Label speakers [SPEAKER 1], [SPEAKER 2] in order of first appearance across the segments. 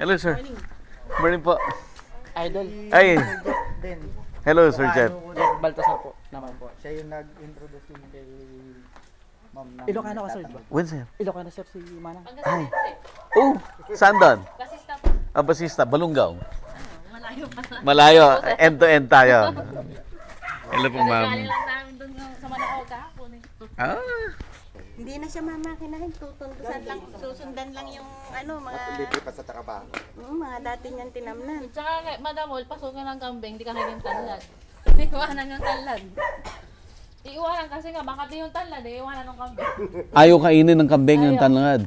[SPEAKER 1] Hello, sir. Morning po.
[SPEAKER 2] Idol.
[SPEAKER 1] Ay.
[SPEAKER 3] Din.
[SPEAKER 1] Hello, Sir Jeff.
[SPEAKER 2] Jeff Baltasar po naman po.
[SPEAKER 3] Siya yung nag-introduce din kay ma'am na.
[SPEAKER 2] Ilocano ka, sir, ba?
[SPEAKER 1] When, sir?
[SPEAKER 2] Ilocano, sir, si Manang.
[SPEAKER 1] Ay. Oh, saan doon?
[SPEAKER 4] Basista po.
[SPEAKER 1] Ah, Basista, Balungaw.
[SPEAKER 4] Malayo pa na.
[SPEAKER 1] Malayo, end-to-end tayo. Hello po, ma'am.
[SPEAKER 4] Galing lang namin doon sa Manao kahapon eh.
[SPEAKER 1] Ah,
[SPEAKER 5] Hindi na siya mamakinahin, susundan lang yung
[SPEAKER 3] Libre pa sa trabaho.
[SPEAKER 5] mga dati niyang tinamnan.
[SPEAKER 4] Tsaka Madam Ol, pasukan ng kambing, di ka kaya yung tanlad. Iiwanan yung tanlad. Iiwanan kasi nga, makati yung tanlad, iiwanan ng kambing.
[SPEAKER 1] ayaw kainin ng kambing ng tanlangad.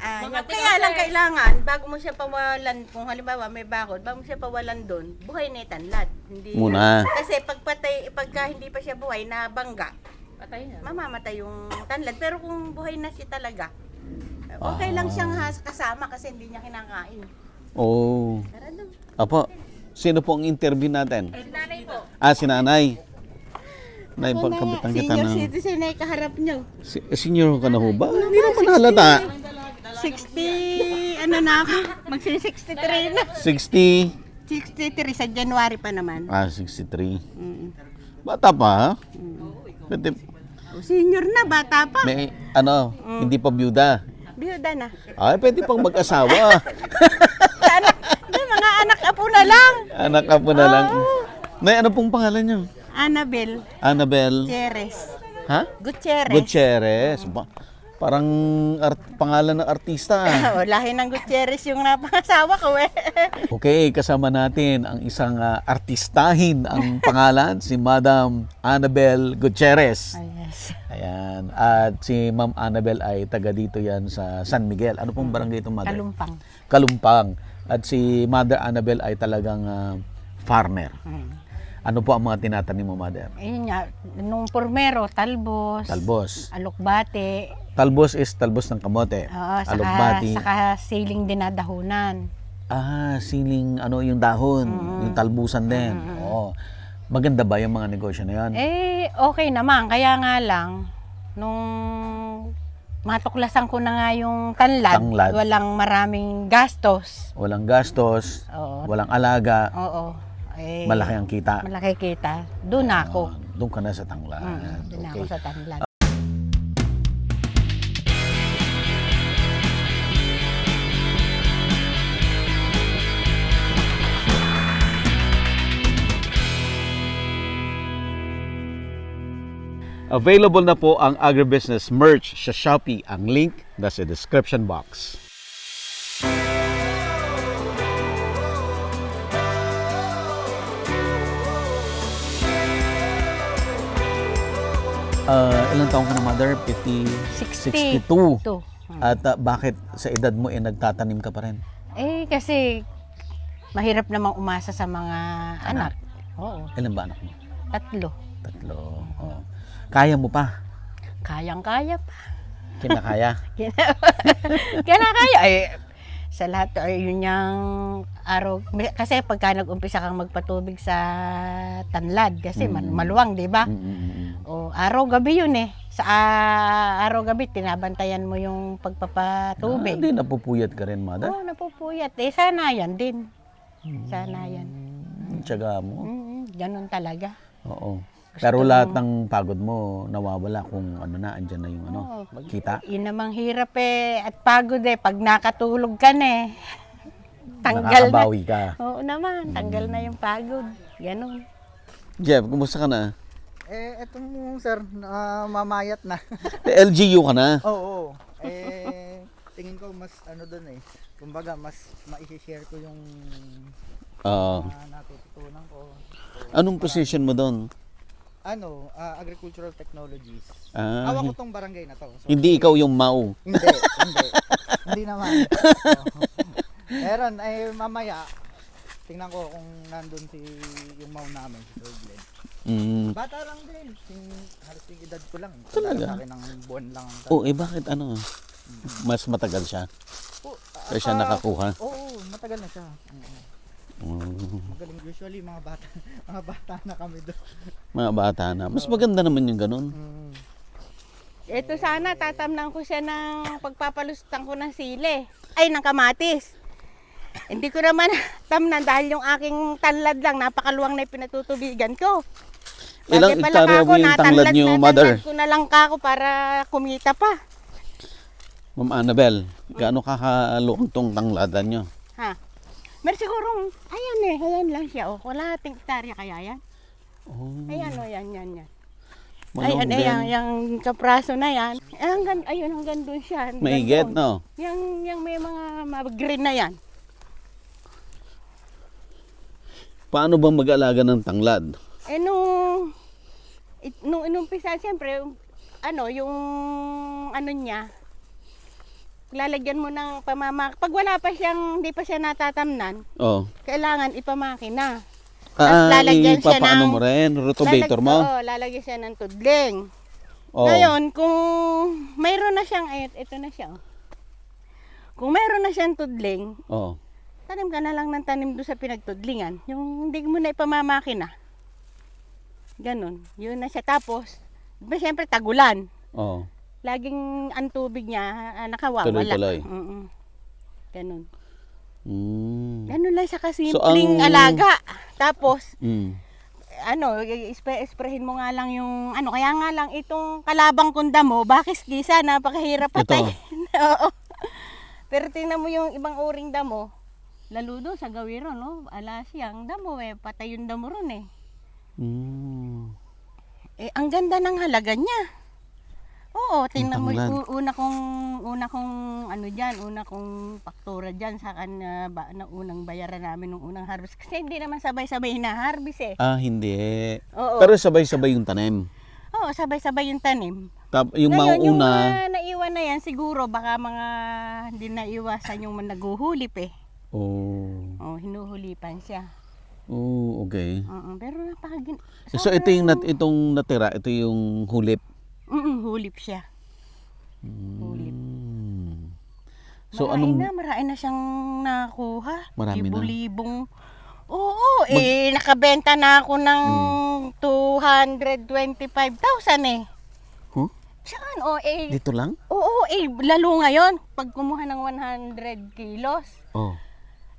[SPEAKER 5] Kaya lang kailangan, bago mo siya pawalan, kung halimbawa may bakod, bago mo siya pawalan doon, buhay na itanlad. Hindi
[SPEAKER 1] Muna.
[SPEAKER 5] Kasi pagka hindi pa siya buhay na bangga,
[SPEAKER 4] Patay niya.
[SPEAKER 5] mamamatay yung tanlad. Pero kung buhay na siya talaga, okay lang siyang kasama kasi hindi niya kinakain.
[SPEAKER 1] Oh.
[SPEAKER 5] Tara doon.
[SPEAKER 1] Apo, sino po ang interview natin?
[SPEAKER 4] Si nanay po.
[SPEAKER 1] Ah, si nanay. Nay, pagkabitan kita
[SPEAKER 5] Senior
[SPEAKER 1] ng...
[SPEAKER 5] citizen ay kaharap niyo.
[SPEAKER 1] Senior ka na ho ba? Hindi naman halata.
[SPEAKER 5] 60, ano na ako? Magsi-63 na.
[SPEAKER 1] 60.
[SPEAKER 5] 63 sa January pa naman.
[SPEAKER 1] Ah, 63.
[SPEAKER 5] Mm.
[SPEAKER 1] Bata pa, ha? Pwede,
[SPEAKER 5] Senior na, bata pa.
[SPEAKER 1] may, ano, hindi pa byuda.
[SPEAKER 5] Biyuda na.
[SPEAKER 1] Ay, pwede pang mag-asawa.
[SPEAKER 5] May mga anak apo na lang.
[SPEAKER 1] Anak ka po na lang. Nay, ano pong pangalan niyo?
[SPEAKER 5] Annabel
[SPEAKER 1] Annabel.
[SPEAKER 5] Gutierrez.
[SPEAKER 1] Ha?
[SPEAKER 5] Gutierrez.
[SPEAKER 1] Gutierrez. Parang pangalan ng artista.
[SPEAKER 5] Oh, lahi ng Gutierrez yung napangasawa ko eh.
[SPEAKER 1] Okay, kasama natin ang isang artistahin ang pangalan, si Madam Annabel Gutierrez.
[SPEAKER 5] Yes.
[SPEAKER 1] Ayan. At si Ma'am Annabel ay taga dito yan sa San Miguel. Ano pong barangay itong mother?
[SPEAKER 5] Kalumpang.
[SPEAKER 1] Kalumpang. At si Mother Annabel ay talagang farmer. Ano po ang mga tinatanim mo, Mother?
[SPEAKER 5] Ayun nga, nung pormero, talbos.
[SPEAKER 1] Talbos.
[SPEAKER 5] Alokbate.
[SPEAKER 1] Talbos is talbos ng kamote.
[SPEAKER 5] Oo,
[SPEAKER 1] Alokbati.
[SPEAKER 5] saka siling dinadahunan.
[SPEAKER 1] Ah, siling ano yung dahon, yung talbusan din. Oo. Maganda ba yung mga negosyo na yan?
[SPEAKER 5] Okay naman, kaya nga lang, nung matuklasan ko na nga yung tanlad, walang maraming gastos.
[SPEAKER 1] Walang gastos,
[SPEAKER 5] Oo.
[SPEAKER 1] walang alaga,
[SPEAKER 5] Oo.
[SPEAKER 1] malaki ang kita.
[SPEAKER 5] Malaki kita. Doon ako.
[SPEAKER 1] Doon ka na sa tanglad.
[SPEAKER 5] Doon ako sa tanlad.
[SPEAKER 1] Available na po ang agribusiness merch sa Shopee. Ang link nasa description box. Ilang taong ka na, Mother? 62.
[SPEAKER 5] Ito.
[SPEAKER 1] At bakit sa edad mo nagtatanim ka pa rin?
[SPEAKER 5] Kasi mahirap namang umasa sa mga anak. Oo.
[SPEAKER 1] Ilan ba anak mo?
[SPEAKER 5] 3.
[SPEAKER 1] 3. Oo. Kaya mo pa?
[SPEAKER 5] Kayang-kaya pa.
[SPEAKER 1] Kinakaya?
[SPEAKER 5] Kaya. Sa lahat, yun yung araw. Kasi pagka nag-umpisa kang magpatubig sa tanlad, kasi maluwang, di ba? O, araw-gabi yun eh. Sa araw-gabi, tinabantayan mo yung pagpapatubig.
[SPEAKER 1] Hindi napupuyat ka rin, Mother?
[SPEAKER 5] Oo, napupuyat. Sana yan din. Sana yan.
[SPEAKER 1] Tiyaga mo?
[SPEAKER 5] Ganun talaga.
[SPEAKER 1] Oo. Pero lahat ng pagod mo nawawala kung ano na, andyan na yung kita.
[SPEAKER 5] Yun namang hirap at pagod pag nakatulog ka na tanggal na.
[SPEAKER 1] Nakakabawi ka.
[SPEAKER 5] Oo naman, tanggal na yung pagod. Ganun.
[SPEAKER 1] Jeff, kumusta ka na?
[SPEAKER 3] Etong sir, mamayat na.
[SPEAKER 1] LGU ka na?
[SPEAKER 3] Oo. Tingin ko mas ano doon kumbaga mas ma-share ko yung natututunan ko.
[SPEAKER 1] Anong position mo doon?
[SPEAKER 3] Agricultural technologies.
[SPEAKER 1] Ah,
[SPEAKER 3] Hawak ko tong barangay na to. So,
[SPEAKER 1] hindi ikaw yung MAU.
[SPEAKER 3] Hindi. Hindi naman. Meron, mamaya, tingnan ko kung nandun yung mau namin, si Sir Glenn. Bata lang din. Halos yung edad ko lang.
[SPEAKER 1] Talaga?
[SPEAKER 3] Sa akin ng buwan lang.
[SPEAKER 1] Bakit mas matagal siya? Kaya siya nakakuha?
[SPEAKER 3] Oo, matagal na siya. Magaling. Usually mga bata na kami doon.
[SPEAKER 1] Mga bata na. Mas maganda naman yung ganun.
[SPEAKER 5] Ito sana, tatamnan ko siya ng pagpapalustan ko ng sili. Ay, ng kamatis. Hindi ko naman tamnan dahil yung aking tanlad lang, napakaluwang na pinatutubigan ko.
[SPEAKER 1] Ilang
[SPEAKER 5] Bakit pala
[SPEAKER 1] hektarya
[SPEAKER 5] kako,
[SPEAKER 1] po yung tanglad niyo, mother?
[SPEAKER 5] natanlad ko na lang kako para kumita pa.
[SPEAKER 1] Ma'am Annabel, gaano kakaluwang tong tangladan nyo?
[SPEAKER 5] Ha? Mer siguro, ayan lang siya. Oh. Wala ating hektarya kaya yan.
[SPEAKER 1] Oh,
[SPEAKER 5] Ayan o, yan.
[SPEAKER 1] malawang
[SPEAKER 5] Ayan,
[SPEAKER 1] din.
[SPEAKER 5] yung kapraso na yan. Ayun, hanggang doon siya. hanggang
[SPEAKER 1] Maigit,
[SPEAKER 5] doon.
[SPEAKER 1] no?
[SPEAKER 5] Yung may mga green na yan.
[SPEAKER 1] Paano ba mag-alaga ng tanglad?
[SPEAKER 5] Nung inumpisa, siyempre, yung niya, lalagyan mo ng pamamak. Pag wala pa siyang, hindi pa siya natatamnan,
[SPEAKER 1] Oh.
[SPEAKER 5] kailangan ipamakina. Tapos lalagyan siya
[SPEAKER 1] Ipapaano
[SPEAKER 5] ng-
[SPEAKER 1] mo rin? Rotovator mo?
[SPEAKER 5] Oo, lalagyan siya ng tudling.
[SPEAKER 1] Oh.
[SPEAKER 5] Ngayon, kung mayroon na siyang, ito na siya. Oh. Kung mayroon na siyang tudling,
[SPEAKER 1] Oh.
[SPEAKER 5] tanim ka na lang ng tanim doon sa pinagtudlingan. Yung hindi mo na ipamamakina. Ganon. Yun na siya. Tapos, siyempre tagulan.
[SPEAKER 1] Oh.
[SPEAKER 5] Laging ang tubig niya nakawawala.
[SPEAKER 1] Tuloy-tuloy.
[SPEAKER 5] Ganon.
[SPEAKER 1] Mm.
[SPEAKER 5] Ganon lang siya kasimpleng
[SPEAKER 1] So, ang-
[SPEAKER 5] alaga. Tapos,
[SPEAKER 1] Mm.
[SPEAKER 5] isprehin mo nga lang yung, kaya nga lang itong kalabang kunda mo, bakis gisa, napakahirap
[SPEAKER 1] Ito.
[SPEAKER 5] patayin. Oo. Pero tingnan mo yung ibang uring damo, lalo doon sa Gawiro, no? Alasiyang damo patay yung damo ron eh.
[SPEAKER 1] Mm.
[SPEAKER 5] Ang ganda ng halaga niya. Oo, tingnan mo,
[SPEAKER 1] tanglad.
[SPEAKER 5] una kong faktura dyan sa na unang bayaran namin nung unang harvest. Kasi hindi naman sabay-sabay hina-harvest eh.
[SPEAKER 1] Hindi.
[SPEAKER 5] Oo.
[SPEAKER 1] Pero sabay-sabay yung tanim.
[SPEAKER 5] Oo, sabay-sabay yung tanim.
[SPEAKER 1] Yung
[SPEAKER 5] Ngayon, yung
[SPEAKER 1] mauna,
[SPEAKER 5] mga naiwan na yan, siguro baka mga hindi naiwasan yung naguhulip eh.
[SPEAKER 1] oh.
[SPEAKER 5] Oh, hinuhulipan siya.
[SPEAKER 1] Oh, okay.
[SPEAKER 5] Oo, pero
[SPEAKER 1] So ito yung itong natira, ito yung hulip.
[SPEAKER 5] hulip siya. Hulip.
[SPEAKER 1] Mm. So anong
[SPEAKER 5] Marami na siyang nakuha.
[SPEAKER 1] Marami na.
[SPEAKER 5] Libo-libong. Oo, nakabenta na ako ng 225,000 eh.
[SPEAKER 1] Huh?
[SPEAKER 5] Saan?
[SPEAKER 1] Dito lang?
[SPEAKER 5] Oo, lalo ngayon. Pag kumuha ng 100 kilos,
[SPEAKER 1] Oh.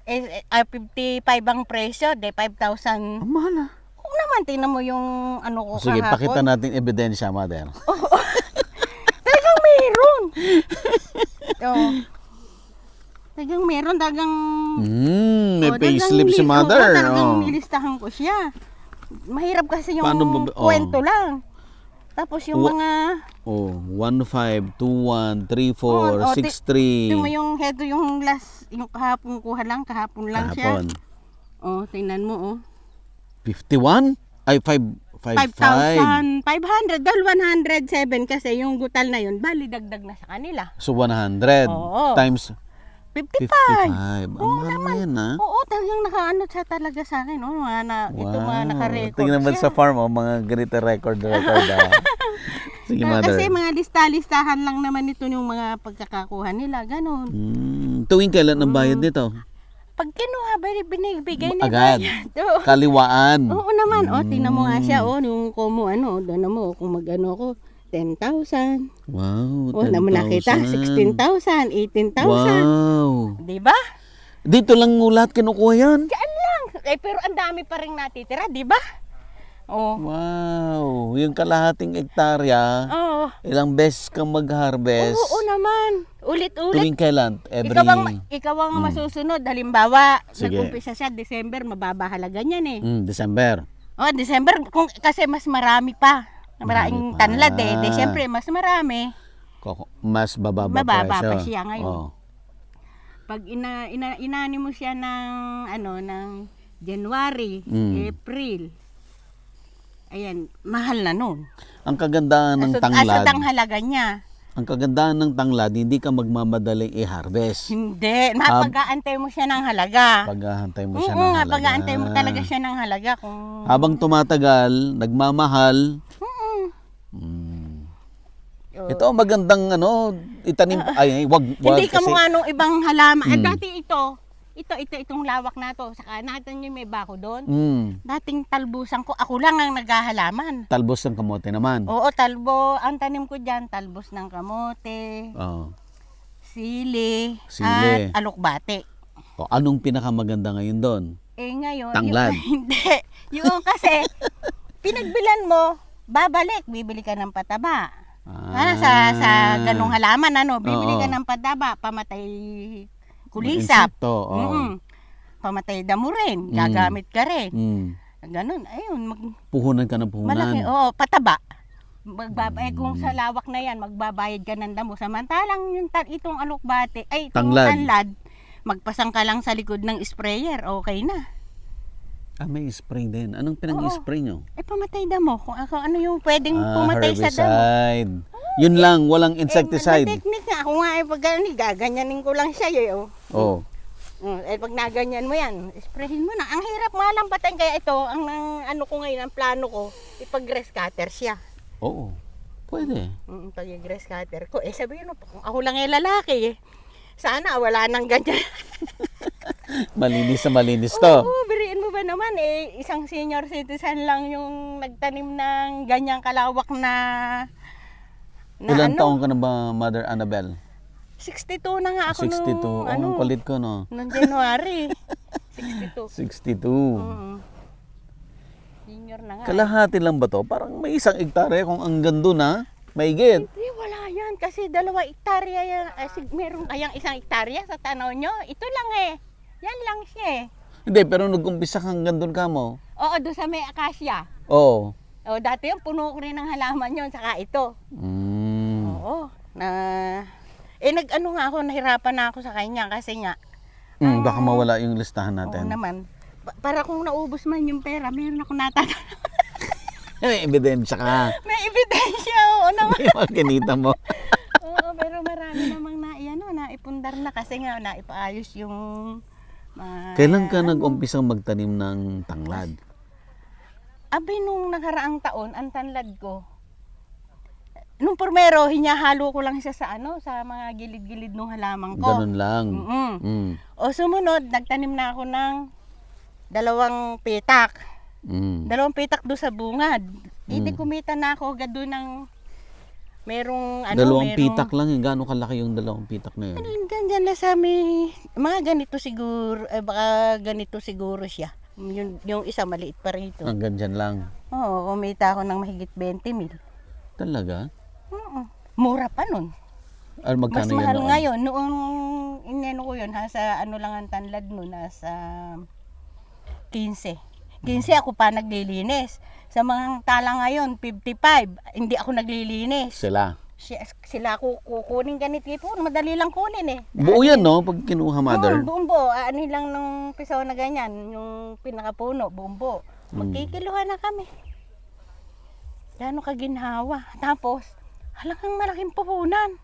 [SPEAKER 5] 55 ang presyo, 5,000.
[SPEAKER 1] Ang mahal ah.
[SPEAKER 5] Oo naman, tingnan mo yung ko
[SPEAKER 1] Sige,
[SPEAKER 5] kahapon.
[SPEAKER 1] pakita natin ebidensya, mother.
[SPEAKER 5] Talagang meron. Oo. Talagang meron,
[SPEAKER 1] May payslip si mother.
[SPEAKER 5] Talagang
[SPEAKER 1] Oh.
[SPEAKER 5] nilistahan ko siya. Mahirap kasi yung
[SPEAKER 1] Paano ba-
[SPEAKER 5] kwento lang. Tapos yung mga,
[SPEAKER 1] Oh, 15, 21, 34,
[SPEAKER 5] Oh,
[SPEAKER 1] 63.
[SPEAKER 5] tingnan mo yung heto yung last, yung kahapon kuha lang, kahapon lang siya.
[SPEAKER 1] Kahapon.
[SPEAKER 5] Oh, tingnan mo oh.
[SPEAKER 1] 51? Ay, 5, 5,
[SPEAKER 5] 5,500 dahil 107 kasi yung gutal na yun, bali dagdag na sa kanila.
[SPEAKER 1] So 100
[SPEAKER 5] Oo.
[SPEAKER 1] times
[SPEAKER 5] 55.
[SPEAKER 1] 55. Ang mahal na yan, ha?
[SPEAKER 5] Oo, talagang nakaano siya talaga sa akin. Oh, ito mga naka-record
[SPEAKER 1] Tingnan naman
[SPEAKER 5] siya.
[SPEAKER 1] sa farm, mga ganito record. Sige, mother.
[SPEAKER 5] Kasi mga lista-listahan lang naman ito yung mga pagkakakuha nila, ganun.
[SPEAKER 1] Tuwing kailan ang bayad nito?
[SPEAKER 5] Pag kinuha, binibigay na
[SPEAKER 1] Agad.
[SPEAKER 5] Oo.
[SPEAKER 1] Kaliwaan.
[SPEAKER 5] Oo naman, tingnan mo nga siya, yung komo, doon mo, kung mag-ano ko, 10,000.
[SPEAKER 1] Wow,
[SPEAKER 5] Oh, naman nakita, 16,000, 18,000.
[SPEAKER 1] Wow.
[SPEAKER 5] Di ba?
[SPEAKER 1] Dito lang mo lahat kinukuha yan?
[SPEAKER 5] Diyan lang. Pero ang dami pa rin natitira, di ba? Oh.
[SPEAKER 1] Wow. Yung kalahating hektarya,
[SPEAKER 5] Oo.
[SPEAKER 1] ilang beses kang mag-harvest.
[SPEAKER 5] Oo naman. Ulit-ulit.
[SPEAKER 1] Tuwing kailan? Every...
[SPEAKER 5] Ikaw ang masusunod. Halimbawa,
[SPEAKER 1] Sige.
[SPEAKER 5] nag-umpisa siya December, mababa halaga niyan eh.
[SPEAKER 1] December.
[SPEAKER 5] Oh, December, kasi mas marami pa. Maraming
[SPEAKER 1] Marami pa.
[SPEAKER 5] tanlad eh. Siyempre, mas marami.
[SPEAKER 1] Mas bababa
[SPEAKER 5] Mababa
[SPEAKER 1] presyo.
[SPEAKER 5] pa siya ngayon.
[SPEAKER 1] Oh.
[SPEAKER 5] Pag inani mo siya ng January, April, ayan, mahal na nun.
[SPEAKER 1] Ang kagandahan ng
[SPEAKER 5] Asod
[SPEAKER 1] tanglad,
[SPEAKER 5] ang halaga niya.
[SPEAKER 1] ang kagandahan ng tanglad, hindi ka magmamadaling i-harvest.
[SPEAKER 5] Hindi, mapag-aantay mo siya ng halaga.
[SPEAKER 1] Paghahantay mo siya ng
[SPEAKER 5] Oo,
[SPEAKER 1] halaga.
[SPEAKER 5] pag-aantay mo talaga siya ng halaga. Kung...
[SPEAKER 1] Habang tumatagal, nagmamahal. Ito ang magandang itanim. Wag.
[SPEAKER 5] Hindi ka
[SPEAKER 1] kasi,
[SPEAKER 5] mukha nung ibang halaman. Dati itong lawak na to. Saka natin yung may bako doon. Dating talbusan ko, ako lang ang naghahalaman.
[SPEAKER 1] Talbos ng kamote naman.
[SPEAKER 5] Oo, ang tanim ko dyan, talbos ng kamote,
[SPEAKER 1] Oh.
[SPEAKER 5] sili,
[SPEAKER 1] Sili.
[SPEAKER 5] at alokbate.
[SPEAKER 1] O, anong pinakamaganda ngayon doon?
[SPEAKER 5] Eh ngayon,
[SPEAKER 1] Tanglad.
[SPEAKER 5] hindi. Yung kasi, pinagbilan mo, babalik, bibili ka ng pataba. Sa ganung halaman, bibili ka
[SPEAKER 1] Oo.
[SPEAKER 5] ng pataba, pamatay kulisap.
[SPEAKER 1] Insekto, oo.
[SPEAKER 5] Pamatay damo rin, gagamit ka rin.
[SPEAKER 1] Mm.
[SPEAKER 5] Ganun, ayun,
[SPEAKER 1] Puhunan ka ng puhunan.
[SPEAKER 5] malaki, pataba. Kung sa lawak na yan, magbabayad ka ng damo. Samantalang yung itong alokbate, itong
[SPEAKER 1] Tanglad.
[SPEAKER 5] tanlad, magpasang ka lang sa likod ng sprayer, okay na.
[SPEAKER 1] May spray din. Anong pinang-spray nyo?
[SPEAKER 5] Pamatay damo. Kung ano yung pwedeng pumatay sa damo.
[SPEAKER 1] Herbicide. Yun lang, walang insecticide.
[SPEAKER 5] May technique nga. Ako nga, pag gaganyanin ko lang siya,
[SPEAKER 1] Oh.
[SPEAKER 5] pag naganyan mo yan, sprayin mo na. Ang hirap nga lang patayin. Kaya ito, ang ko ngayon, ang plano ko, ipag-grass cutter siya.
[SPEAKER 1] Oo. Pwede.
[SPEAKER 5] Pag-grass cutter ko. Sabihin mo, kung ako lang yung lalaki, sana wala nang ganyan.
[SPEAKER 1] Malinis na malinis to.
[SPEAKER 5] Oo, biriin mo ba naman isang senior citizen lang yung nagtanim ng ganyang kalawak na
[SPEAKER 1] Ilang taong ka na ba, Mother Annabel?
[SPEAKER 5] 62 na nga ako
[SPEAKER 1] 62. Ang kulit ko, no?
[SPEAKER 5] nung January. 62.
[SPEAKER 1] 62.
[SPEAKER 5] Senior na nga.
[SPEAKER 1] Kalahati lang ba to? Parang may 1 hektarya kung ang gando na. Maigit.
[SPEAKER 5] Hindi, wala yan. Kasi 2 hektarya yan. Meron kayang 1 hektarya sa tanaw nyo. Ito lang Yan lang siya
[SPEAKER 1] Hindi, pero nag-umpisa kang gandun ka mo.
[SPEAKER 5] Oo, doon sa may akasya.
[SPEAKER 1] Oo.
[SPEAKER 5] Dati yung puno ko rin ng halaman yun, saka ito. Oo. Nag-ano nga ako, nahirapan na ako sa kanya kasi nga.
[SPEAKER 1] Baka mawala yung listahan
[SPEAKER 5] Oo
[SPEAKER 1] natin.
[SPEAKER 5] naman. Para kung naubos man yung pera, meron ako natatanong.
[SPEAKER 1] May ebidensya ka.
[SPEAKER 5] May ebidensya, oo naman.
[SPEAKER 1] Yung kinita mo.
[SPEAKER 5] Oo, pero marami namang naipundar na kasi nga naipaayos yung
[SPEAKER 1] Kailan ka nag-umpisang magtanim ng tanglad?
[SPEAKER 5] nung nakaraang taon, ang tanlad ko, nung primero, hinyahalo ko lang siya sa mga gilid-gilid ng halaman ko.
[SPEAKER 1] Ganun lang.
[SPEAKER 5] O sumunod, nagtanim na ako ng 2 pitak. 2 pitak doon sa bungad. Hindi kumita na ako agad doon ng merong
[SPEAKER 1] 2 pitak lang yun. Gaano kalaki yung 2 pitak na yun?
[SPEAKER 5] Ganyan na sa amin, mga ganito siguro, baka ganito siguro siya. Yung isa maliit pa rito.
[SPEAKER 1] Hanggang dyan lang.
[SPEAKER 5] Oo, kumita ako ng mahigit 20,000.
[SPEAKER 1] Talaga?
[SPEAKER 5] Mura pa nun.
[SPEAKER 1] Mas
[SPEAKER 5] Mas
[SPEAKER 1] magkano
[SPEAKER 5] mahal
[SPEAKER 1] yun noon?
[SPEAKER 5] ngayon. Noong ineno ko yun, nasa lang ang tanlad nun, nasa 15. 15 ako pa naglilinis. Sa mga tala ngayon, 55. Hindi ako naglilinis. Sila kukunin ganit po. Madali lang kunin
[SPEAKER 1] Buo yan, no? Pag kinuha, Mother.
[SPEAKER 5] Buong buo. Ano lang nung pisaw na ganyan, yung pinakapuno, buong buo. Magkikiluhan na kami. Gano'n kaginhawa. Tapos, halagang malaking puhunan.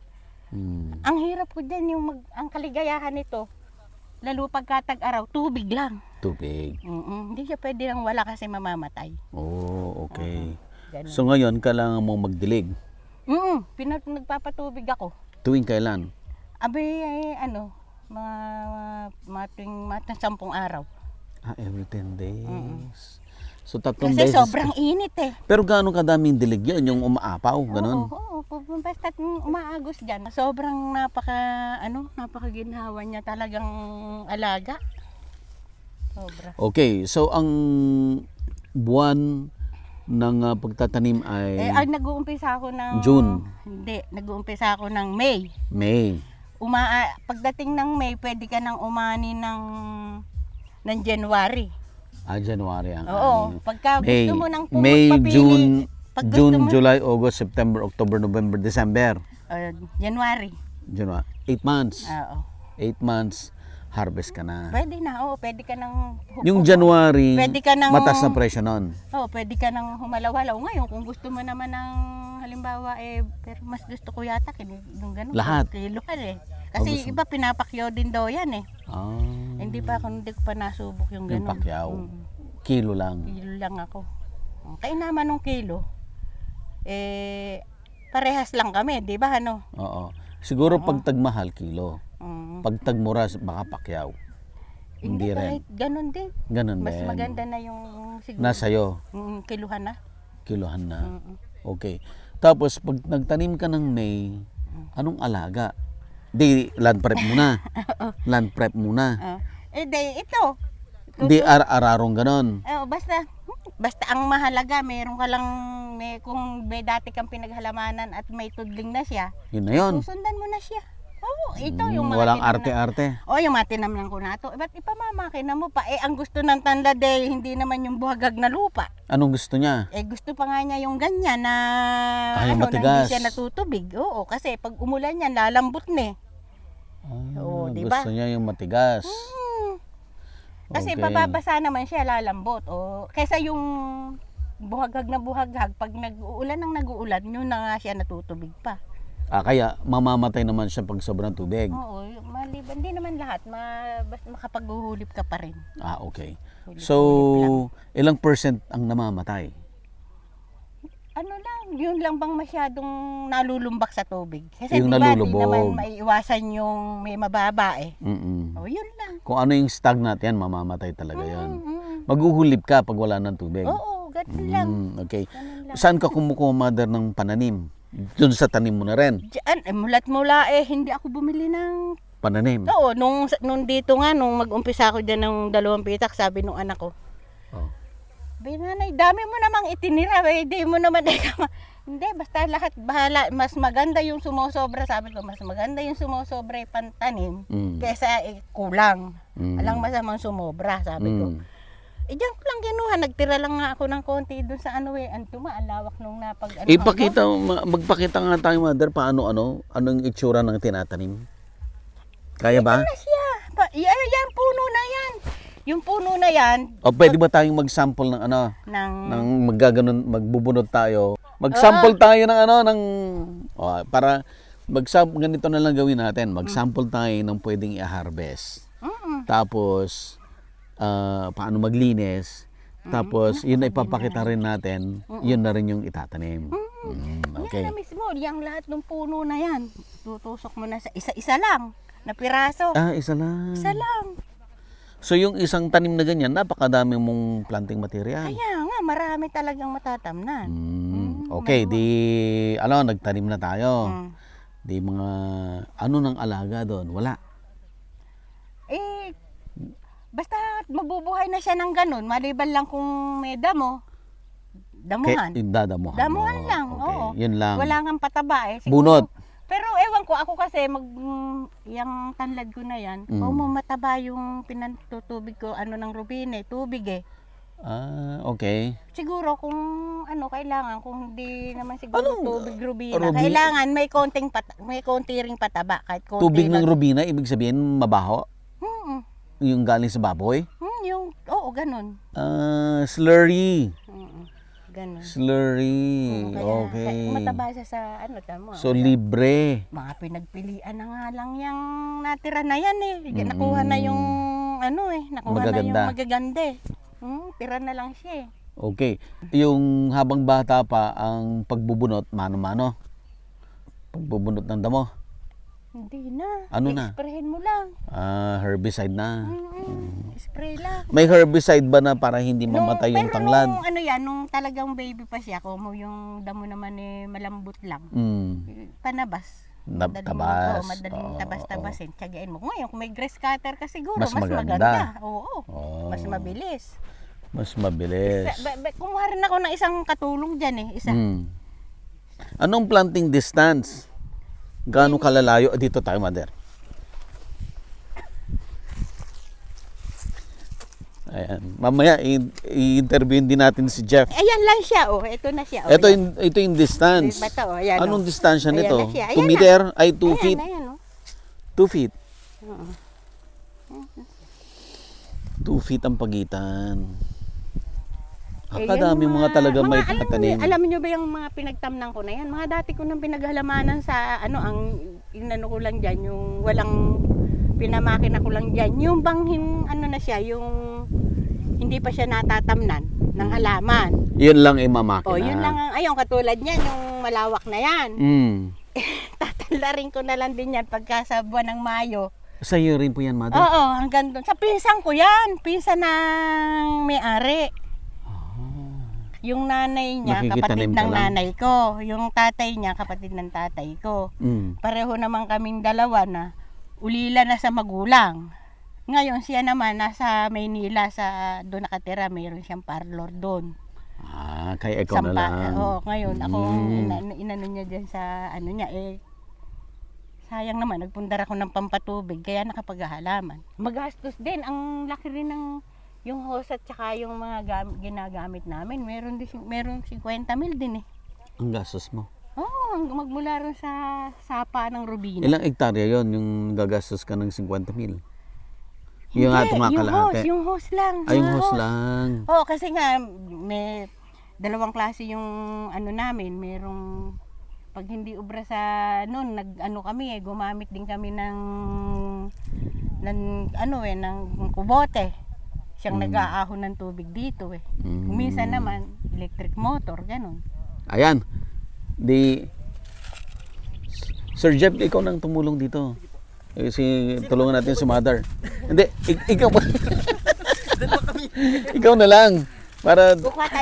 [SPEAKER 5] Ang hirap ko dyan, ang kaligayahan nito, lalo pagkatag-araw, tubig lang.
[SPEAKER 1] Tubig.
[SPEAKER 5] Hindi siya pwede lang wala kasi mamamatay.
[SPEAKER 1] Oh, okay.
[SPEAKER 5] Ganun.
[SPEAKER 1] So ngayon, kailangan mo magdilig.
[SPEAKER 5] Nagpapatubig ako.
[SPEAKER 1] Tuwing kailan?
[SPEAKER 5] Mga tuwing 10 araw.
[SPEAKER 1] Every 10 days. So 3
[SPEAKER 5] Kasi
[SPEAKER 1] beses.
[SPEAKER 5] sobrang init
[SPEAKER 1] Pero gaano kadaming dilig yun? Yung umaapaw, ganun?
[SPEAKER 5] Oo, basta umaagos dyan. Sobrang napakaginhawa niya, talagang alaga. Sobra.
[SPEAKER 1] Okay, so ang buwan ng pagtatanim ay
[SPEAKER 5] Nag-uumpisa ako ng
[SPEAKER 1] June.
[SPEAKER 5] Hindi, nag-uumpisa ako ng May.
[SPEAKER 1] May.
[SPEAKER 5] Pagdating ng May, pwede ka nang umani ng January.
[SPEAKER 1] January ang
[SPEAKER 5] Oo, pagka
[SPEAKER 1] May,
[SPEAKER 5] gusto mo nang
[SPEAKER 1] May,
[SPEAKER 5] magpapili, pag gusto
[SPEAKER 1] June,
[SPEAKER 5] mo-
[SPEAKER 1] July, August, September, October, November, December.
[SPEAKER 5] January.
[SPEAKER 1] January. 8 months.
[SPEAKER 5] Oo.
[SPEAKER 1] 8 months, harvest ka na.
[SPEAKER 5] Pwede na, pwede ka nang
[SPEAKER 1] Yung January,
[SPEAKER 5] Pwede ka nang-
[SPEAKER 1] mataas na presyo nun.
[SPEAKER 5] pwede ka nang humalaw-halaw. Ngayon, kung gusto mo naman ng halimbawa, pero mas gusto ko yata yung ganun.
[SPEAKER 1] Lahat?
[SPEAKER 5] Kiluhan Kasi
[SPEAKER 1] gusto-
[SPEAKER 5] iba pinapakyaw din daw yan
[SPEAKER 1] Ah,
[SPEAKER 5] Hindi ko pa nasubok yung
[SPEAKER 1] yung
[SPEAKER 5] ganun.
[SPEAKER 1] pakyaw. Kilo lang.
[SPEAKER 5] Kilo lang ako. Kaya naman ng kilo, parehas lang kami, di ba
[SPEAKER 1] Oo. Siguro pag tagmahal, kilo.
[SPEAKER 5] Mm.
[SPEAKER 1] Pag tagmura, baka pakyaw. Hindi rin.
[SPEAKER 5] kahit ganun din.
[SPEAKER 1] Ganun
[SPEAKER 5] Mas
[SPEAKER 1] din.
[SPEAKER 5] maganda na yung siguro.
[SPEAKER 1] Nasa'yo,
[SPEAKER 5] Kiluhan na.
[SPEAKER 1] kilohan na. Okay. Tapos, pag nagtanim ka ng May, anong alaga? Di, land prep muna. Land prep muna.
[SPEAKER 5] ito.
[SPEAKER 1] Hindi ararong ganon.
[SPEAKER 5] Basta ang mahalaga, meron ka lang, kung may dati kang pinaghalaman at may tudling na siya,
[SPEAKER 1] Yun na yun.
[SPEAKER 5] susundan mo na siya. Oo, ito yung mga
[SPEAKER 1] Walang
[SPEAKER 5] tinamnan-
[SPEAKER 1] arte-arte.
[SPEAKER 5] yung mga tinamnan ko na ito. Ba't ipamamakina mo pa? Ang gusto ng tanlad hindi naman yung buhagag na lupa.
[SPEAKER 1] Anong gusto niya?
[SPEAKER 5] Gusto pa nga niya yung ganyan na,
[SPEAKER 1] Yung
[SPEAKER 5] na
[SPEAKER 1] matigas.
[SPEAKER 5] hindi siya natutubig. Oo, kasi pag umulan yan, lalambot na Oo, di ba?
[SPEAKER 1] Gusto niya yung matigas.
[SPEAKER 5] Kasi
[SPEAKER 1] Okay.
[SPEAKER 5] bababasa naman siya, lalambot. Kesa yung buhagag na buhagag, pag nag-uulan ng nag-uulan, yun na nga siya natutubig pa.
[SPEAKER 1] Kaya mamamatay naman siya pag sobrang tubig.
[SPEAKER 5] Oo, maliban. Hindi naman lahat. Basta makapaghuhulip ka pa rin.
[SPEAKER 1] Okay.
[SPEAKER 5] Hulip-hulip lang.
[SPEAKER 1] So, ilang percent ang namamatay?
[SPEAKER 5] Ano lang, yun lang bang masyadong nalulumbak sa tubig. Kasi
[SPEAKER 1] Yung
[SPEAKER 5] di ba, di
[SPEAKER 1] nalulubog.
[SPEAKER 5] naman maiiwasan yung may mababa
[SPEAKER 1] Mm-mm.
[SPEAKER 5] Yun lang.
[SPEAKER 1] Kung ano yung stagnant yan, mamamatay talaga yan.
[SPEAKER 5] Mm.
[SPEAKER 1] Maghuhulip ka pag wala ng tubig.
[SPEAKER 5] Oo, ganun lang.
[SPEAKER 1] Okay.
[SPEAKER 5] Ganun lang.
[SPEAKER 1] Saan ka kumukuha, mother, ng pananim? Doon sa tanim mo na rin.
[SPEAKER 5] Diyan, mula hindi ako bumili ng...
[SPEAKER 1] Pananim.
[SPEAKER 5] Oo, nung dito nga, nung mag-umpisa ako dyan ng 2 pitak, sabi nung anak ko,
[SPEAKER 1] Oh.
[SPEAKER 5] Nanay, dami mo namang itinira, di mo naman hindi, basta lahat bahala, mas maganda yung sumosobra, sabi ko, mas maganda yung sumosobra pantanim kaysa kulang. Alang masamang sumobra, sabi ko. Diyan ko lang kinuha, nagtira lang nga ako ng konti doon sa alawak nung
[SPEAKER 1] Magpakita nga tayo, mother, anong itsura ng tinatanim? Kaya ba?
[SPEAKER 5] Ano siya? Yan, puno na yan. Yung puno na yan,
[SPEAKER 1] O pwede ba tayong mag-sample ng magbubunod tayo? Mag-sample tayo ng para ganito na lang gawin natin. Mag-sample tayo ng pwedeng i-harvest. Tapos paano maglinis. Tapos yun na ipapakita rin natin. Yun na rin yung itatanim. Okay.
[SPEAKER 5] yan na mismo, yung lahat ng puno na yan. Tutusok mo na sa isa-isa lang na piraso.
[SPEAKER 1] Isa lang.
[SPEAKER 5] Isa lang.
[SPEAKER 1] So yung isang tanim na ganyan, napakadami mong planting material.
[SPEAKER 5] Kaya nga, marami talagang matatamnan.
[SPEAKER 1] Okay, nagtanim na tayo. Di mga, nang alaga doon? Wala.
[SPEAKER 5] Basta mabubuhay na siya ng ganun, maliban lang kung may damuhan.
[SPEAKER 1] Dadamuhan.
[SPEAKER 5] Damuhan lang,
[SPEAKER 1] Okay,
[SPEAKER 5] oo.
[SPEAKER 1] yun lang.
[SPEAKER 5] Wala nga pataba siguro.
[SPEAKER 1] Bunot.
[SPEAKER 5] Pero ewan ko, ako kasi yung tanlad ko na yan, mataba yung pinatutubig ko, ng rubine, tubig
[SPEAKER 1] Okay.
[SPEAKER 5] Siguro kung kailangan, kung hindi naman siguro tubig rubina,
[SPEAKER 1] rubina?
[SPEAKER 5] kailangan may konti ring pataba, kahit konti
[SPEAKER 1] Tubig ng
[SPEAKER 5] lang.
[SPEAKER 1] rubina, ibig sabihin mabaho? Yung galing sa baboy?
[SPEAKER 5] Ganun.
[SPEAKER 1] Slurry.
[SPEAKER 5] Ganun.
[SPEAKER 1] Slurry. Okay.
[SPEAKER 5] Mataba siya sa tamo.
[SPEAKER 1] So, libre.
[SPEAKER 5] Mga pinagpilian na nga lang yung natira na yan Nakuha na yung nakuha na yung magaganda tira na lang siya
[SPEAKER 1] Okay. Yung habang bata pa, ang pagbubunot, mano-mano. Pagbubunot ng damo.
[SPEAKER 5] Hindi na.
[SPEAKER 1] Ano na?
[SPEAKER 5] Sprayhin mo lang.
[SPEAKER 1] Herbicide na.
[SPEAKER 5] Spray lang.
[SPEAKER 1] May herbicide ba na para hindi mamatay yung tanglad?
[SPEAKER 5] Nung talagang baby pa siya, kung yung damo naman malambot lang. Panabas. Madaling tabas-tabasin. Tsagain mo. Ngayon, kung may grass cutter ka siguro,
[SPEAKER 1] Mas
[SPEAKER 5] mas
[SPEAKER 1] maganda.
[SPEAKER 5] maganda. Oo. Mas mabilis.
[SPEAKER 1] Mas mabilis.
[SPEAKER 5] Kumuha rin ako ng isang katulong dyan Isa.
[SPEAKER 1] Anong planting distance? Gaano kalalayo? Dito tayo, mother. Ayan. Mamaya, i-interviewin din natin si Jeff.
[SPEAKER 5] Ayan lang siya. Ito na siya.
[SPEAKER 1] Ito yung distance.
[SPEAKER 5] Bata, ayan,
[SPEAKER 1] Anong distansya
[SPEAKER 5] Ayan
[SPEAKER 1] nito?
[SPEAKER 5] na siya.
[SPEAKER 1] 2
[SPEAKER 5] Ayan
[SPEAKER 1] meter? Ay, 2 feet?
[SPEAKER 5] Ayan,
[SPEAKER 1] 2 feet? 2 feet ang pagitan. Kadami mga talaga may tatanim.
[SPEAKER 5] Alam niyo ba yung mga pinagtamnan ko na yan? Mga dati ko nang pinaghalamanan sa ang inano ko lang diyan, yung walang pinamakina ko lang diyan. Yung na siya, yung hindi pa siya natatamnan ng halaman.
[SPEAKER 1] Yun lang mamakina.
[SPEAKER 5] Yun lang katulad niyan, yung malawak na yan. Tatalarin ko na lang din yan pagka sa buwan ng Mayo.
[SPEAKER 1] Sa iyo rin po yan, mother?
[SPEAKER 5] Oo, hanggang doon. Sa pinsan ko yan. Pinsan ng may-ari. Yung nanay niya, kapatid
[SPEAKER 1] Nakikitanim ka
[SPEAKER 5] ng
[SPEAKER 1] lang?
[SPEAKER 5] nanay ko. Yung tatay niya, kapatid ng tatay ko. Pareho naman kaming dalawa na ulila na sa magulang. Ngayon siya naman nasa Maynila, sa doon nakatira, mayroon siyang parlor doon.
[SPEAKER 1] Kaya ikaw na lang.
[SPEAKER 5] Ngayon ako
[SPEAKER 1] Mm.
[SPEAKER 5] inano niya diyan sa ano niya sayang naman nagpundar ako ng pampatubig kaya nakapaghalaman. Magastos din, ang laki rin ng yung hose at saka yung mga ginagamit namin. Meron 50 mil din eh.
[SPEAKER 1] Ang gastos mo.
[SPEAKER 5] Oo, magmula ron sa sapa ng Rubina.
[SPEAKER 1] Ilang hektarya yon yung gagastos ka ng 50 mil? Yung
[SPEAKER 5] Hindi,
[SPEAKER 1] atong kalahati.
[SPEAKER 5] yung hose lang.
[SPEAKER 1] Ay, yung
[SPEAKER 5] mga
[SPEAKER 1] hose lang.
[SPEAKER 5] Oo, kasi nga may dalawang klase yung ano namin, merong pag hindi ubra sa noon, gumamit din kami ng ng kubote. Siyang nag-aahon ng tubig dito eh. Minsan naman electric motor, ganun.
[SPEAKER 1] Ayan. Sir Jeff, ikaw nang tumulong dito. Tulungan natin si Mother. Hindi, ikaw pa. Ikaw na lang. Para,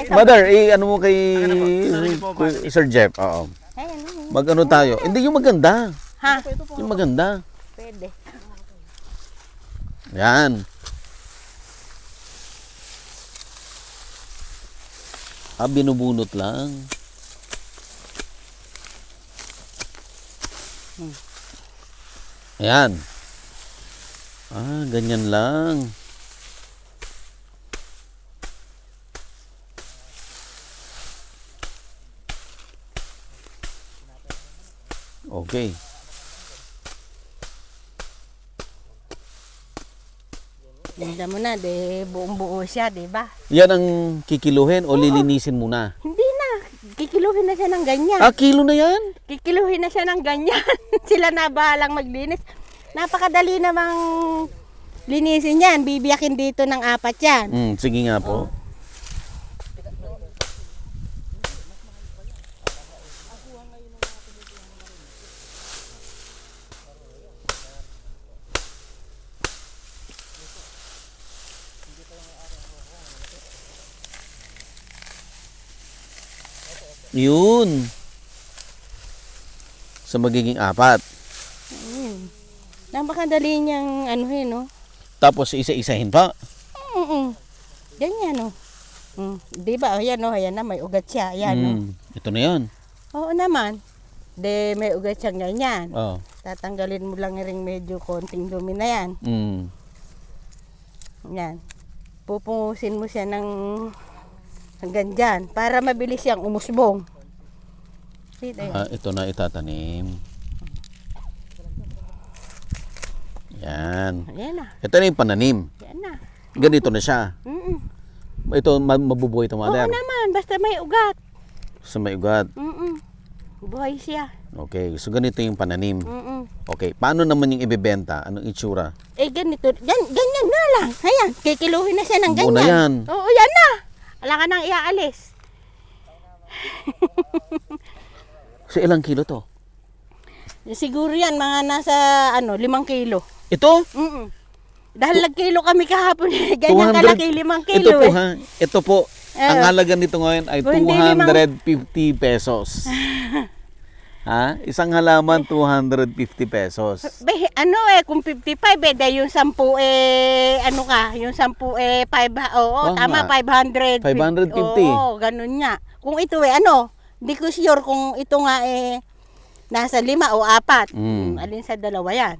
[SPEAKER 1] Mother, ano mo kay Sir Jeff? Oo. Mag-ano tayo? Hindi, yung maganda.
[SPEAKER 5] Ha?
[SPEAKER 1] Yung maganda.
[SPEAKER 5] Pwede.
[SPEAKER 1] Yan. Binubunot lang. Ayan. Ganyan lang. Okay.
[SPEAKER 5] Ganda mo na, buong buo siya, di ba?
[SPEAKER 1] Yan ang kikiluhin o lilinisin muna?
[SPEAKER 5] Hindi na, kikiluhin na siya ng ganyan.
[SPEAKER 1] Kilo na yan?
[SPEAKER 5] Kikiluhin na siya ng ganyan. Sila na bahalang maglinis. Napakadali namang linisin yan. Bibiyakin dito ng 4 yan.
[SPEAKER 1] Sige nga po. Yun. Sa magiging 4.
[SPEAKER 5] Napakadali niyang anuhin, no?
[SPEAKER 1] Tapos isa-isahin pa.
[SPEAKER 5] Ganyan, no? Di ba? Ayan, no? Ayan na, may ugat siya. Ayan, no?
[SPEAKER 1] Ito na yan.
[SPEAKER 5] Oo naman. May ugat siyang ganyan.
[SPEAKER 1] Oh.
[SPEAKER 5] Tatanggalin mo lang ring medyo konting dumi na yan. Yan. Pupungusin mo siya ng hanggang dyan para mabilis siyang umusbong.
[SPEAKER 1] Ito na itatanim. Yan.
[SPEAKER 5] Ayan na.
[SPEAKER 1] Ito na yung pananim.
[SPEAKER 5] Yan na.
[SPEAKER 1] Ganito na siya. Ito, mabubuhay ito, Mother.
[SPEAKER 5] Oo naman, basta may ugat.
[SPEAKER 1] Sa may ugat.
[SPEAKER 5] Buhay siya.
[SPEAKER 1] Okay, so ganito yung pananim. Okay, paano naman yung ibebenta? Anong itsura?
[SPEAKER 5] Ganito. Ganyan na lang. Ayan, kikiluhin na siya ng ganyan.
[SPEAKER 1] Buo na yan.
[SPEAKER 5] Oo, yan na. Wala ka nang iaalis.
[SPEAKER 1] So, ilang kilo to?
[SPEAKER 5] Siguro yan, mga nasa 5 kilo.
[SPEAKER 1] Ito?
[SPEAKER 5] Dahil nagkilo kami kahapon, ganyan kalaki 5 kilo.
[SPEAKER 1] Ito po ha, ito po. Ang halaga nito ngayon ay 250 pesos. Ha? Isang halaman, 250 pesos.
[SPEAKER 5] Kung 55 dahil yung 10 yung 10 tama, 500.
[SPEAKER 1] 550.
[SPEAKER 5] Oo, ganun nga. Kung ito hindi ko sure kung ito nga nasa 5 o 4. Alin sa dalawa yan.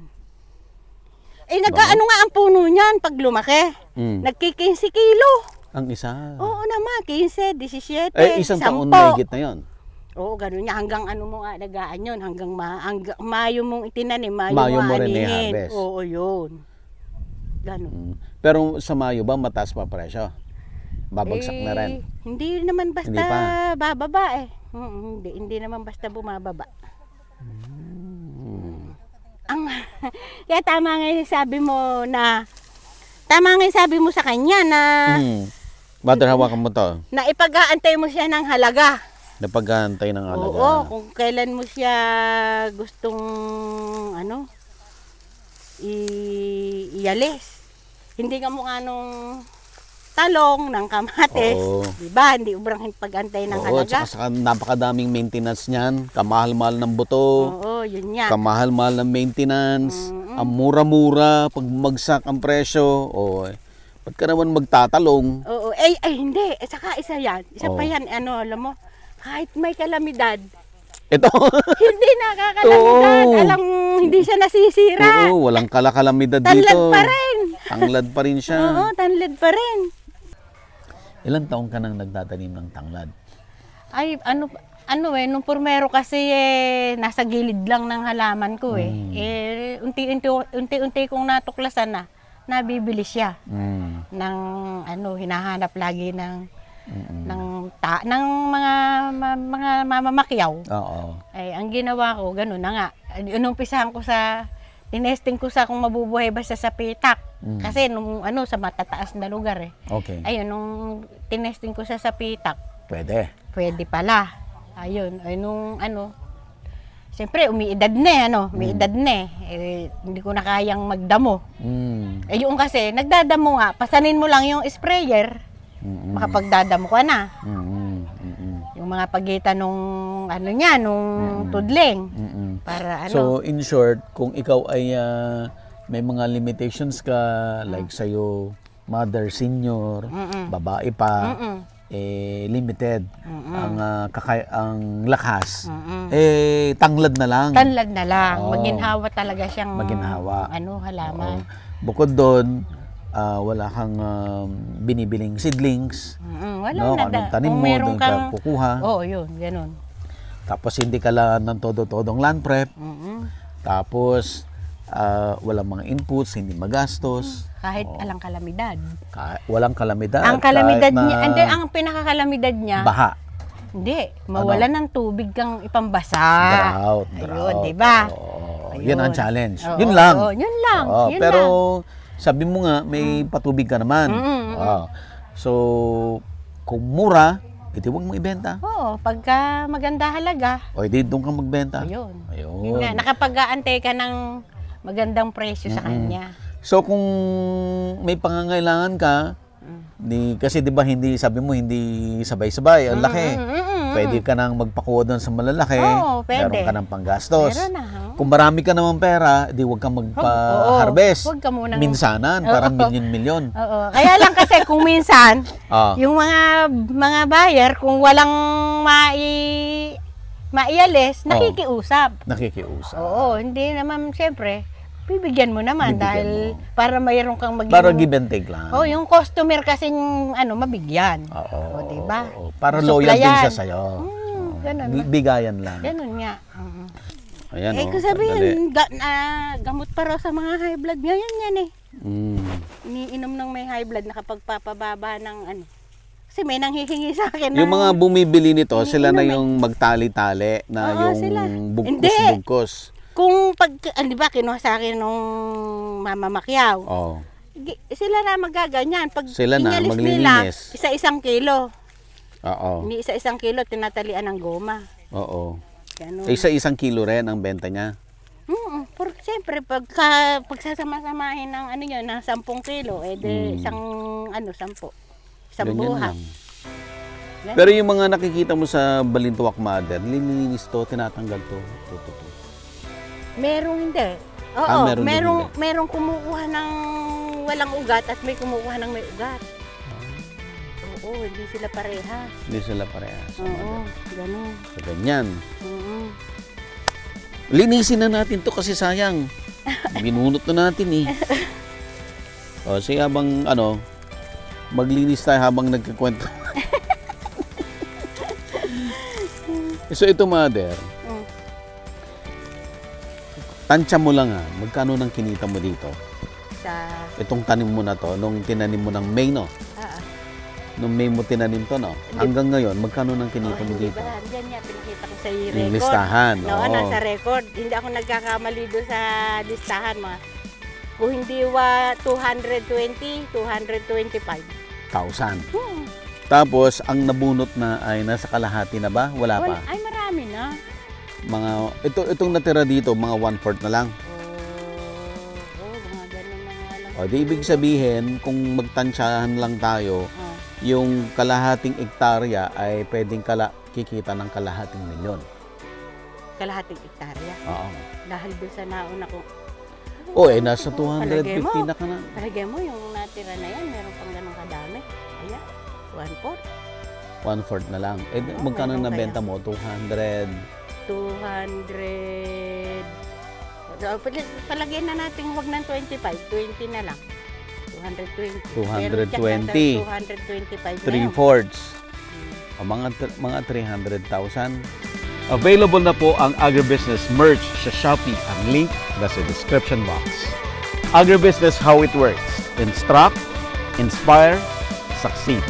[SPEAKER 5] Nagkaano nga ang puno niyan pag lumaki? Nagki-15 kilo.
[SPEAKER 1] Ang isa.
[SPEAKER 5] Oo naman, 15, 17,
[SPEAKER 1] isang
[SPEAKER 5] 10.
[SPEAKER 1] taon na higit na yon.
[SPEAKER 5] Oo, ganun niya. Hanggang mo alagaan yun. Hanggang Mayo mong itinanim, Mayo
[SPEAKER 1] mo rin
[SPEAKER 5] anihin.
[SPEAKER 1] i-harvest.
[SPEAKER 5] Oo, yun. Ganun.
[SPEAKER 1] Pero sa Mayo ba, mataas pa presyo? Babagsak na rin?
[SPEAKER 5] Hindi naman basta
[SPEAKER 1] Hindi pa.
[SPEAKER 5] bababa eh. Hindi naman basta bumababa. Kaya tama nga yung sabi mo sa kanya na
[SPEAKER 1] Mother, hawakan mo to.
[SPEAKER 5] na ipag-aantay mo siya ng halaga.
[SPEAKER 1] Napag-aantay ng alaga.
[SPEAKER 5] Oo, kung kailan mo siya gustong ialis. Hindi ka mukha nung talong ng kamatis.
[SPEAKER 1] Oo.
[SPEAKER 5] Diba? Hindi ubrang pag-antay ng
[SPEAKER 1] Oo,
[SPEAKER 5] halaga.
[SPEAKER 1] tsaka napakadaming maintenance niyan. Kamahal-mahal ng buto.
[SPEAKER 5] Oo, yun yan.
[SPEAKER 1] Kamahal-mahal ng maintenance. Ang mura-mura, pag bumagsak ang presyo, ba't ka naman magtatalong?
[SPEAKER 5] Oo, ay hindi. Saka isa yan. Isa
[SPEAKER 1] Oo.
[SPEAKER 5] pa yan, alam mo, kahit may kalamidad,
[SPEAKER 1] Ito.
[SPEAKER 5] hindi nakakalamidad.
[SPEAKER 1] Oo.
[SPEAKER 5] Alam, hindi siya nasisira.
[SPEAKER 1] Oo, walang kalakalamidad
[SPEAKER 5] Tanlad
[SPEAKER 1] dito.
[SPEAKER 5] pa rin.
[SPEAKER 1] Tanglad pa rin siya.
[SPEAKER 5] Oo, tanlad pa rin.
[SPEAKER 1] Ilang taong ka nang nagtatanim ng tanglad?
[SPEAKER 5] Ay, nung purmero kasi nasa gilid lang ng halaman ko unti-unti kong natuklasan na nabibili siya
[SPEAKER 1] Mm.
[SPEAKER 5] ng hinahanap lagi ng mga mamamakyaw.
[SPEAKER 1] Oo.
[SPEAKER 5] Ay, ang ginawa ko, gano'n na nga. Inumpisahan ko tinesting ko kung mabubuhay ba siya sa pitak. Kasi sa matataas na lugar
[SPEAKER 1] Okay.
[SPEAKER 5] Ayun, nung tinesting ko siya sa pitak,
[SPEAKER 1] Pwede.
[SPEAKER 5] pwede pala. Ayun, siyempre umiidad na umiidad na hindi ko na kayang magdamo.
[SPEAKER 1] Mm.
[SPEAKER 5] Yung kasi, nagdadamo nga, pasanin mo lang yung sprayer, makapagdadamo ka na. Yung mga pagitan nung tudling. Para
[SPEAKER 1] So, in short, kung ikaw ay may mga limitations ka, like sa'yo, mother, senior, babae pa, limited ang lakas, tanglad na lang.
[SPEAKER 5] tanlad na lang.
[SPEAKER 1] Oo.
[SPEAKER 5] Maginhawa talaga siyang
[SPEAKER 1] Maginhawa.
[SPEAKER 5] halaman.
[SPEAKER 1] Bukod doon, wala kang binibiling seedlings.
[SPEAKER 5] Wala
[SPEAKER 1] No,
[SPEAKER 5] na.
[SPEAKER 1] anong tanim
[SPEAKER 5] Kung
[SPEAKER 1] mo,
[SPEAKER 5] meron
[SPEAKER 1] doon ka
[SPEAKER 5] kang,
[SPEAKER 1] kukuha.
[SPEAKER 5] yun, ganun.
[SPEAKER 1] Tapos hindi ka lang ng todo-todong land prep. Tapos walang mga inputs, hindi magastos.
[SPEAKER 5] Kahit alang kalamidad.
[SPEAKER 1] Walang kalamidad.
[SPEAKER 5] Ang kalamidad
[SPEAKER 1] kahit
[SPEAKER 5] niya,
[SPEAKER 1] na
[SPEAKER 5] hindi, ang pinakakalamidad niya,
[SPEAKER 1] baha.
[SPEAKER 5] hindi, mawala ng tubig kang ipambasa.
[SPEAKER 1] Drought.
[SPEAKER 5] Ayun, di ba?
[SPEAKER 1] Oo,
[SPEAKER 5] Ayun.
[SPEAKER 1] yun ang challenge.
[SPEAKER 5] Oo,
[SPEAKER 1] Yun lang.
[SPEAKER 5] oo, yun lang.
[SPEAKER 1] Oo,
[SPEAKER 5] Yun
[SPEAKER 1] pero
[SPEAKER 5] lang.
[SPEAKER 1] sabi mo nga, may patubig ka naman.
[SPEAKER 5] Mm.
[SPEAKER 1] Oo. So, kung mura, edi huwag mo ibenta.
[SPEAKER 5] Oo, pagka maganda halaga,
[SPEAKER 1] O edi doon ka magbenta.
[SPEAKER 5] ayun.
[SPEAKER 1] Ayun.
[SPEAKER 5] Yun nga, nakapag-aantay ka ng magandang presyo sa kanya.
[SPEAKER 1] So kung may pangangailangan ka, kasi 'di ba hindi sabi mo hindi sabay-sabay, ang laki. Pwede ka nang magpakuha doon sa malalaki.
[SPEAKER 5] Oo, pwede.
[SPEAKER 1] Meron ka ng panggastos.
[SPEAKER 5] Meron na,
[SPEAKER 1] Kung marami ka naman pera, di huwag kang magpa-harvest.
[SPEAKER 5] Huwag ka munang...
[SPEAKER 1] Minsanan, parang milyon-milyon.
[SPEAKER 5] Oo. Kaya lang kasi kung minsan,
[SPEAKER 1] Ah.
[SPEAKER 5] yung mga buyer, kung walang maialis, nakikiusap.
[SPEAKER 1] Nakikiusap.
[SPEAKER 5] Oo, hindi naman, siyempre, bibigyan mo naman
[SPEAKER 1] Bibigyan
[SPEAKER 5] dahil
[SPEAKER 1] mo.
[SPEAKER 5] para mayroon kang maging...
[SPEAKER 1] Para give and take lang.
[SPEAKER 5] Oh, yung customer kasi mabigyan.
[SPEAKER 1] Oo.
[SPEAKER 5] O, diba?
[SPEAKER 1] Oo. Para loyal din
[SPEAKER 5] Suplayan.
[SPEAKER 1] siya sa'yo.
[SPEAKER 5] Ganun.
[SPEAKER 1] Bigayan lang.
[SPEAKER 5] Ganun nga.
[SPEAKER 1] Ayan,
[SPEAKER 5] Kung sabihin, gamot pa raw sa mga high blood ngayon yan Iniinom ng may high blood nakapagpapababa ng Kasi may nanghihingi sa akin
[SPEAKER 1] Yung
[SPEAKER 5] ng-
[SPEAKER 1] mga bumibili nito, sila na
[SPEAKER 5] Iniinom
[SPEAKER 1] yung magtali-tali na
[SPEAKER 5] Oo,
[SPEAKER 1] yung
[SPEAKER 5] sila.
[SPEAKER 1] bugkos-bugkos.
[SPEAKER 5] Kung di ba, kinuha sa akin nung Mama Macquiao,
[SPEAKER 1] Oo.
[SPEAKER 5] sila na magaganyan. Pag
[SPEAKER 1] Sila na,
[SPEAKER 5] inalis
[SPEAKER 1] maglilinis.
[SPEAKER 5] nila, isa-isang kilo.
[SPEAKER 1] Oo.
[SPEAKER 5] Hindi isa-isang kilo, tinatalian ng goma.
[SPEAKER 1] Oo.
[SPEAKER 5] Ganun.
[SPEAKER 1] Isa-isang kilo rin ang benta niya.
[SPEAKER 5] Siyempre, pagsasama-samahin ng yun, ng 10 kilo, isang 10. Isang
[SPEAKER 1] Ganyan
[SPEAKER 5] buhat.
[SPEAKER 1] lang.
[SPEAKER 5] Ganun.
[SPEAKER 1] Pero yung mga nakikita mo sa Balintuak Mother, nililinis to, tinatanggal to.
[SPEAKER 5] Merong hindi. Oo,
[SPEAKER 1] meron din
[SPEAKER 5] merong kumukuha ng walang ugat at may kumukuha ng may ugat. Oo, hindi sila parehas.
[SPEAKER 1] Hindi sila parehas.
[SPEAKER 5] Oo, ganun.
[SPEAKER 1] So, ganyan.
[SPEAKER 5] Oo.
[SPEAKER 1] Linisin na natin to kasi sayang. Binunot na natin eh. O, sige habang maglinis tayo habang nagkikwento. So ito, Mother. Tansya mo lang magkano nang kinita mo dito?
[SPEAKER 5] Sa,
[SPEAKER 1] Itong tanim mo na to, nung tinanim mo ng May, no? Nung May mo tinanim to, no? Hanggang ngayon, magkano nang kinita mo
[SPEAKER 5] hindi
[SPEAKER 1] dito?
[SPEAKER 5] ba? Diyan niya, pinakita ko sa record.
[SPEAKER 1] Yung listahan,
[SPEAKER 5] Oo,
[SPEAKER 1] oo.
[SPEAKER 5] nasa record. Hindi ako nagkakamali doon sa listahan. Kung hindi 220, 225.
[SPEAKER 1] 1,000. Tapos, ang nabunot na ay nasa kalahati na ba? Wala pa.
[SPEAKER 5] Ay, marami na.
[SPEAKER 1] Itong natira dito, mga 1/4 na lang.
[SPEAKER 5] Mga ganun na nga lang.
[SPEAKER 1] O, di ibig sabihin, kung magtansyahan lang tayo,
[SPEAKER 5] Oh.
[SPEAKER 1] yung kalahating ektarya ay pwedeng kikita ng kalahating milyon.
[SPEAKER 5] Kalahating ektarya.
[SPEAKER 1] Oo.
[SPEAKER 5] Dahil doon sa nauna ko.
[SPEAKER 1] Oh, nasa 250 na ka na.
[SPEAKER 5] Palagay mo, yung natira na yan, meron pang ganun kadami. Ayan, 1/4.
[SPEAKER 1] 1/4 na lang. Magkano
[SPEAKER 5] meron
[SPEAKER 1] na
[SPEAKER 5] kaya.
[SPEAKER 1] benta mo? 200.
[SPEAKER 5] 200. So, palagay na natin huwag ng 25, 20 na lang. 220.
[SPEAKER 1] 220.
[SPEAKER 5] 225 na
[SPEAKER 1] 3/4. O mga 300,000. Available na po ang Agribusiness merch sa Shopee. Ang link nasa description box. Agribusiness, how it works. Instruct, inspire, succeed.